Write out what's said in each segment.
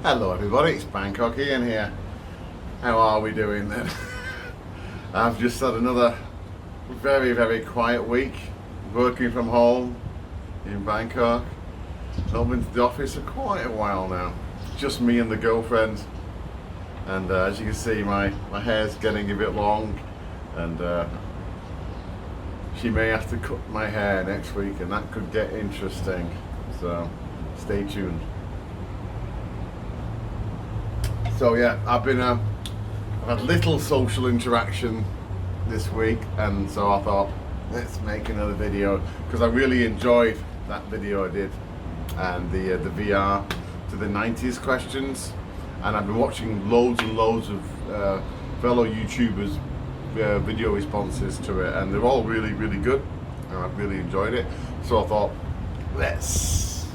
Hello everybody, it's Bangkok Ian here. How are we doing then? I've just had another very quiet week working from home in Bangkok. Not been to the office for quite a while now. Just me and the girlfriend, and as you can see my hair's getting a bit long, and she may have to cut my hair next week, and that could get interesting, so stay tuned. So yeah, I've had little social interaction this week, and so I thought let's make another video because I really enjoyed that video I did, and the VR to the 90s questions, and I've been watching loads and loads of fellow YouTubers video responses to it, and they're all really good, and I've really enjoyed it. So I thought let's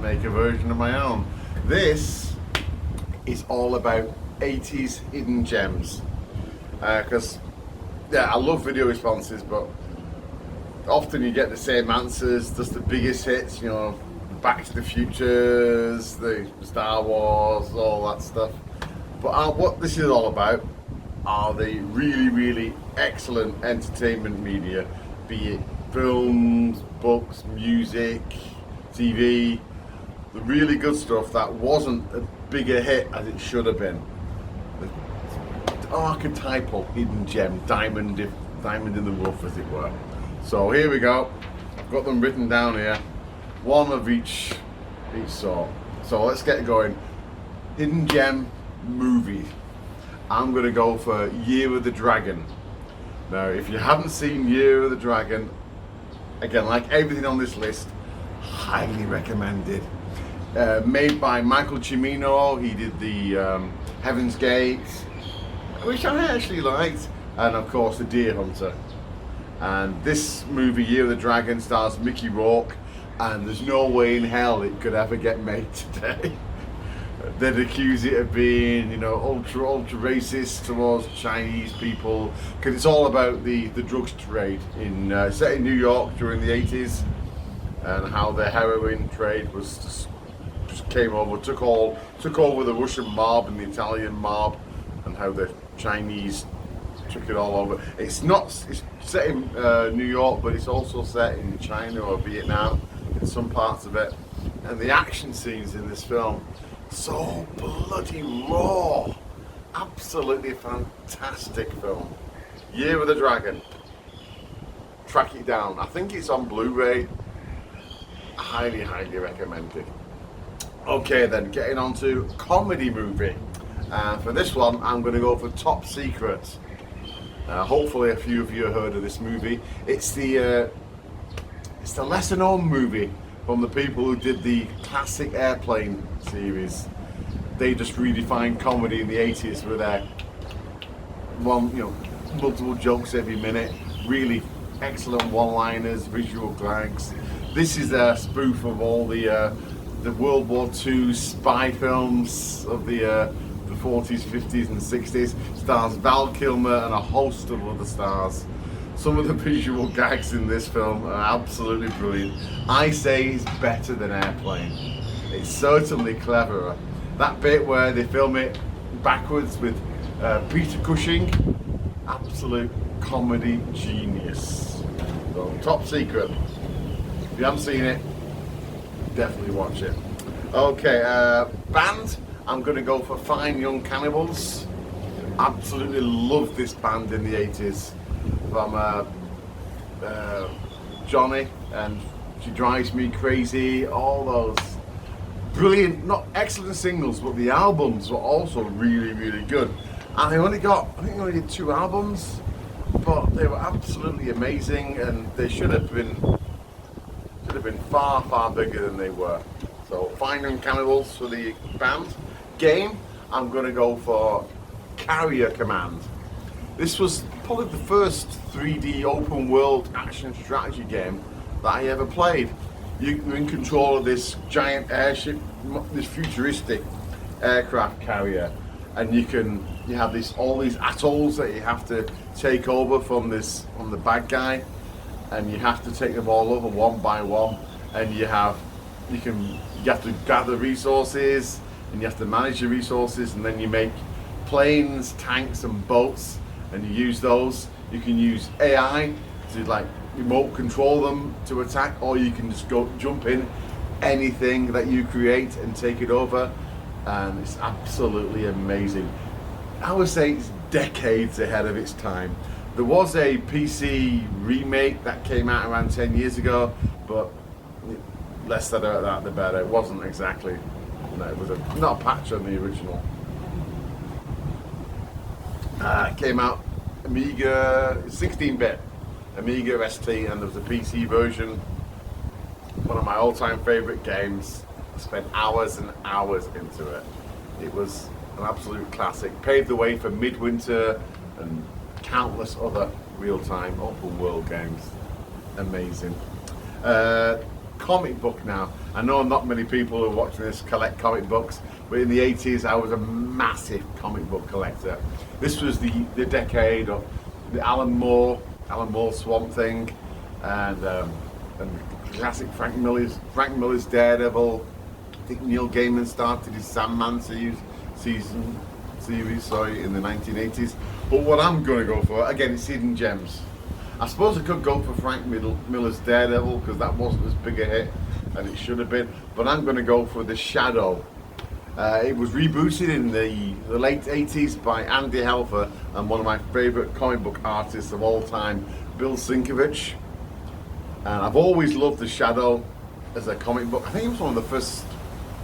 make a version of my own. This is all about 80s hidden gems, because yeah, I love video responses, but often you get the same answers, just the biggest hits, you know, Back to the Futures, the Star Wars, all that stuff. But what this is all about are the really excellent entertainment media, be it films, books, music, TV, the really good stuff that wasn't a bigger hit as it should have been. The archetypal hidden gem, diamond in the rough, as it were. So here we go. I've got them written down here, one of each sort. So let's get going. Hidden gem movie. I'm gonna go for Year of the Dragon. Now, if you haven't seen Year of the Dragon, again, like everything on this list, highly recommended. Made by Michael Cimino. He did the Heaven's Gate, which I actually liked, and of course The Deer Hunter. And this movie, Year of the Dragon, stars Mickey Rourke, and there's no way in hell it could ever get made today. They'd accuse it of being, you know, ultra racist towards Chinese people, because it's all about the drugs trade set in New York during the 80s, and how the heroin trade was just came over, took over the Russian mob and the Italian mob, and how the Chinese took it all over. It's set in New York, but it's also set in China or Vietnam in some parts of it. And the action scenes in this film, so bloody raw. Absolutely fantastic film. Year of the Dragon. Track it down. I think it's on Blu-ray. Highly recommended. Okay then, getting on to comedy movie. For this one, I'm going to go for Top Secret. Hopefully a few of you have heard of this movie. It's the lesser known movie from the people who did the classic Airplane series. They just redefined comedy in the 80s with their multiple jokes every minute, really excellent one-liners, visual gags. This is a spoof of all the World War II spy films of the 40s, 50s and 60s. Stars Val Kilmer and a host of other stars. Some of the visual gags in this film are absolutely brilliant. I say it's better than Airplane. It's certainly cleverer. That bit where they film it backwards with Peter Cushing, absolute comedy genius. So, Top Secret. If you haven't seen it, definitely watch it. Okay, band, I'm going to go for Fine Young Cannibals. Absolutely love this band in the 80s. From Johnny and She Drives Me Crazy, all those brilliant, not excellent singles, but the albums were also really good. And I think they only did 2 albums, but they were absolutely amazing, and they should have been far bigger than they were. So Fine Young Cannibals for the band. Game, I'm going to go for Carrier Command. This was probably the first 3D open world action strategy game that I ever played. You're in control of this giant airship, this futuristic aircraft carrier, and you have all these atolls that you have to take over from the bad guy, and you have to take them all over one by one, and you have to gather resources, and you have to manage your resources, and then you make planes, tanks and boats, and you use those. You can use AI to like remote control them to attack, or you can just go jump in anything that you create and take it over, and it's absolutely amazing. I would say it's decades ahead of its time. There was a PC remake that came out around 10 years ago, but less said about that the better. It wasn't exactly, no, it was not a patch on the original. It came out Amiga, 16-bit, Amiga ST, and there was a PC version. One of my all-time favorite games. I spent hours and hours into it. It was an absolute classic. Paved the way for Midwinter and countless other real-time open world games. Amazing. Comic book now. I know not many people who are watching this collect comic books, but in the 80s I was a massive comic book collector. This was the decade of the Alan Moore Swamp Thing, and classic Frank Miller's Daredevil. I think Neil Gaiman started his Sandman series in the 1980s. But what I'm going to go for, again, it's hidden gems. I suppose I could go for Frank Miller's Daredevil, because that wasn't as big a hit and it should have been, but I'm going to go for The Shadow. It was rebooted in the late 80s by Andy Helfer and one of my favourite comic book artists of all time, Bill Sienkiewicz. And I've always loved The Shadow as a comic book. I think it was one of the first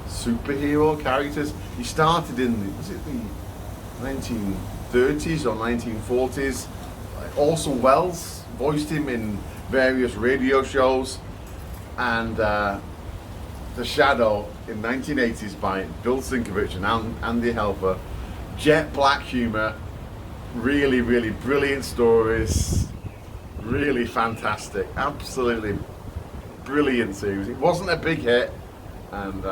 superhero characters. He started in the 1930s or 1940s. Orson Welles voiced him in various radio shows, and The Shadow in 1980s by Bill Sienkiewicz and Andy Helfer. Jet black humor, really, really brilliant stories, really fantastic, absolutely brilliant series. It wasn't a big hit, and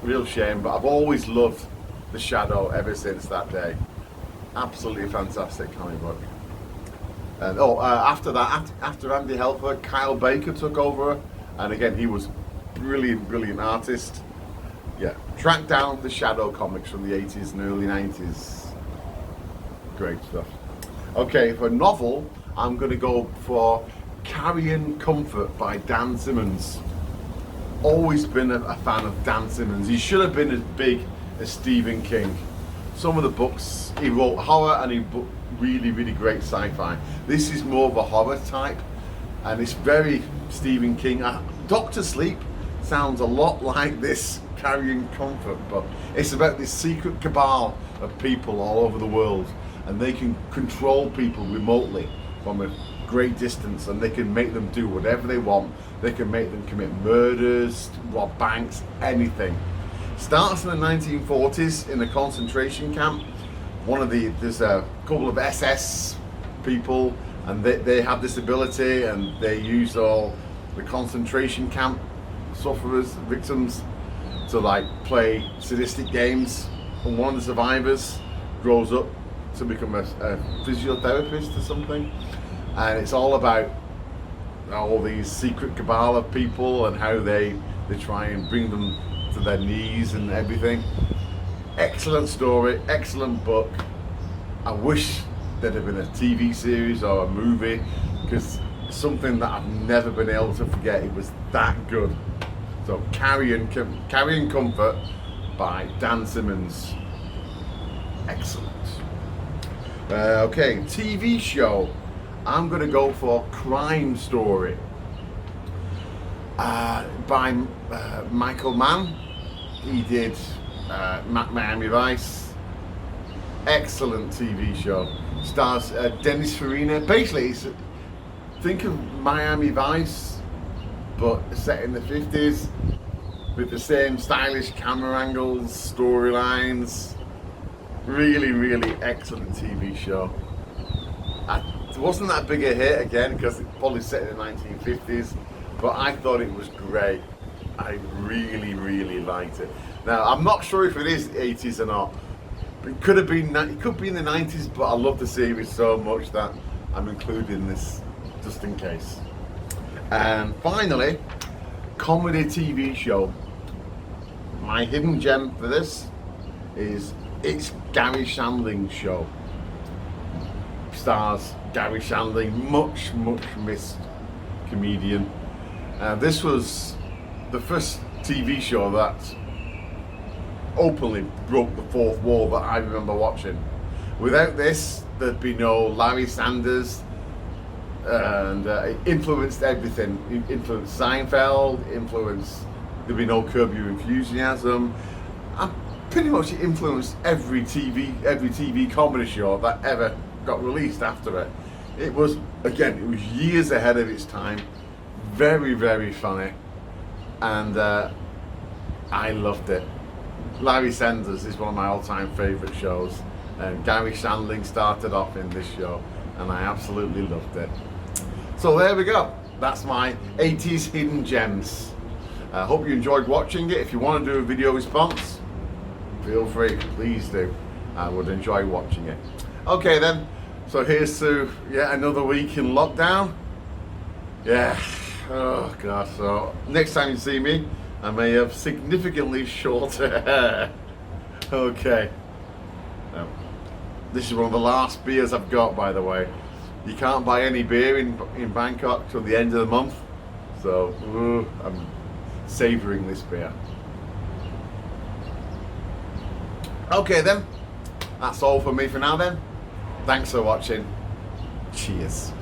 real shame, but I've always loved The Shadow ever since that day. Absolutely fantastic comic book. And after that, after Andy Helfer, Kyle Baker took over, and again he was brilliant artist. Yeah, tracked down The Shadow comics from the 80s and early 90s. Great stuff. Okay, for novel, I'm going to go for Carrion Comfort by Dan Simmons. Always been a fan of Dan Simmons. He should have been as big as Stephen King. Some of the books, he wrote horror and he wrote really great sci-fi. This is more of a horror type, and it's very Stephen King. Doctor Sleep sounds a lot like this Carrion Comfort, but it's about this secret cabal of people all over the world, and they can control people remotely from a great distance, and they can make them do whatever they want. They can make them commit murders, rob banks, anything. Starts in the 1940s in a concentration camp. There's a couple of SS people, and they have this ability, and they use all the concentration camp sufferers, victims, to like play sadistic games. And one of the survivors grows up to become a physiotherapist or something, and it's all about all these secret cabal of people and how they try and bring them to their knees and everything. Excellent story, excellent book. I wish there'd have been a TV series or a movie, because something that I've never been able to forget. It was that good. So Carrion Comfort by Dan Simmons. Excellent. Okay, TV show. I'm going to go for Crime Story by Michael Mann. He did Miami Vice. Excellent TV show. Stars Dennis Farina. Basically, think of Miami Vice, but set in the 50s with the same stylish camera angles, storylines. Really excellent TV show. It wasn't that big a hit, again, because it's probably set in the 1950s, but I thought it was great. I really liked it. Now, I'm not sure if it is 80s or not. It could be in the 90s, but I love the series so much that I'm including this just in case. And finally, comedy TV show. my hidden gem for this is it's Gary Shandling's show. Stars Gary Shandling, much missed comedian. This was the first TV show that openly broke the fourth wall that I remember watching. Without this, there'd be no Larry Sanders, and it influenced everything. It influenced Seinfeld, there'd be no Curb Your Enthusiasm, and pretty much it influenced every TV comedy show that ever got released after it. It was years ahead of its time, very funny, and I loved it. Larry Sanders is one of my all-time favourite shows, and Gary Shandling started off in this show, and I absolutely loved it. So there we go. That's my 80s hidden gems. I hope you enjoyed watching it. If you want to do a video response, feel free, please do. I would enjoy watching it. Okay then, so here's to yet another week in lockdown. Yeah, oh God, so next time you see me, I may have significantly shorter hair. Okay. This is one of the last beers I've got, by the way. You can't buy any beer in Bangkok till the end of the month, so I'm savouring this beer. Okay then, that's all for me for now then. Thanks for watching. Cheers.